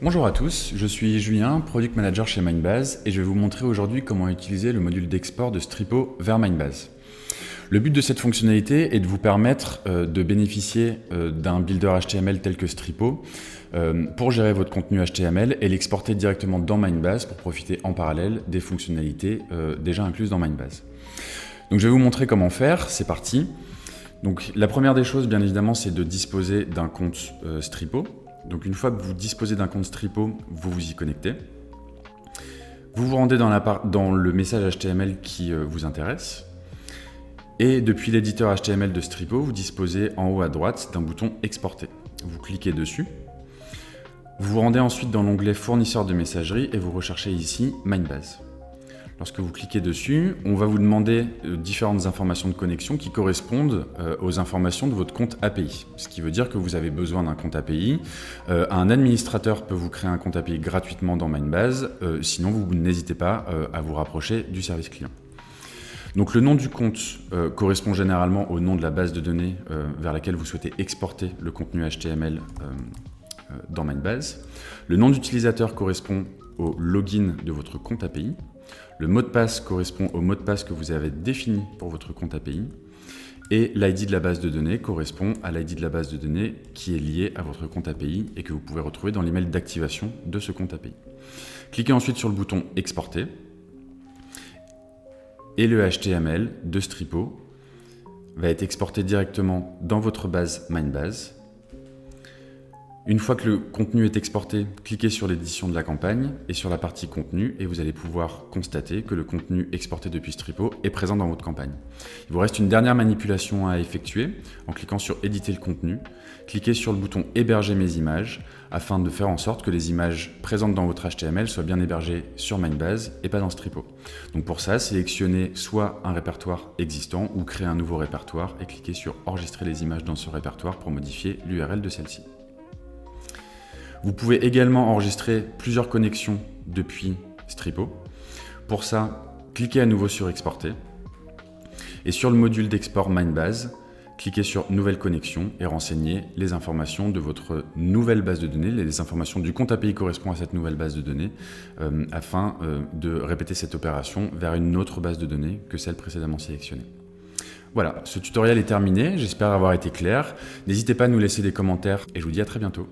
Bonjour à tous, je suis Julien, Product Manager chez Mindbase et je vais vous montrer aujourd'hui comment utiliser le module d'export de Stripo vers Mindbase. Le but de cette fonctionnalité est de vous permettre de bénéficier d'un builder HTML tel que Stripo pour gérer votre contenu HTML et l'exporter directement dans Mindbase pour profiter en parallèle des fonctionnalités déjà incluses dans Mindbase. Donc je vais vous montrer comment faire, c'est parti. Donc la première des choses bien évidemment c'est de disposer d'un compte Stripo. Donc une fois que vous disposez d'un compte Stripo, vous vous y connectez. Vous vous rendez dans le message HTML qui vous intéresse. Et depuis l'éditeur HTML de Stripo, vous disposez en haut à droite d'un bouton Exporter. Vous cliquez dessus. Vous vous rendez ensuite dans l'onglet Fournisseur de messagerie et vous recherchez ici Mindbase. Lorsque vous cliquez dessus, on va vous demander différentes informations de connexion qui correspondent aux informations de votre compte API. Ce qui veut dire que vous avez besoin d'un compte API. Un administrateur peut vous créer un compte API gratuitement dans Mindbase. Sinon, vous n'hésitez pas à vous rapprocher du service client. Donc le nom du compte correspond généralement au nom de la base de données vers laquelle vous souhaitez exporter le contenu HTML dans Mindbase. Le nom d'utilisateur correspond au login de votre compte API. Le mot de passe correspond au mot de passe que vous avez défini pour votre compte API. Et l'ID de la base de données correspond à l'ID de la base de données qui est lié à votre compte API et que vous pouvez retrouver dans l'email d'activation de ce compte API. Cliquez ensuite sur le bouton Exporter. Et le HTML de Stripo va être exporté directement dans votre base Mindbase. Une fois que le contenu est exporté, cliquez sur l'édition de la campagne et sur la partie contenu et vous allez pouvoir constater que le contenu exporté depuis Stripo est présent dans votre campagne. Il vous reste une dernière manipulation à effectuer en cliquant sur éditer le contenu. Cliquez sur le bouton héberger mes images afin de faire en sorte que les images présentes dans votre HTML soient bien hébergées sur Mindbase et pas dans Stripo. Donc pour ça, sélectionnez soit un répertoire existant ou créer un nouveau répertoire et cliquez sur enregistrer les images dans ce répertoire pour modifier l'URL de celle-ci. Vous pouvez également enregistrer plusieurs connexions depuis Stripo. Pour ça, cliquez à nouveau sur Exporter. Et sur le module d'export Mindbase, cliquez sur Nouvelle connexion et renseignez les informations de votre nouvelle base de données. Les informations du compte API correspondent à cette nouvelle base de données afin de répéter cette opération vers une autre base de données que celle précédemment sélectionnée. Voilà, ce tutoriel est terminé. J'espère avoir été clair. N'hésitez pas à nous laisser des commentaires et je vous dis à très bientôt.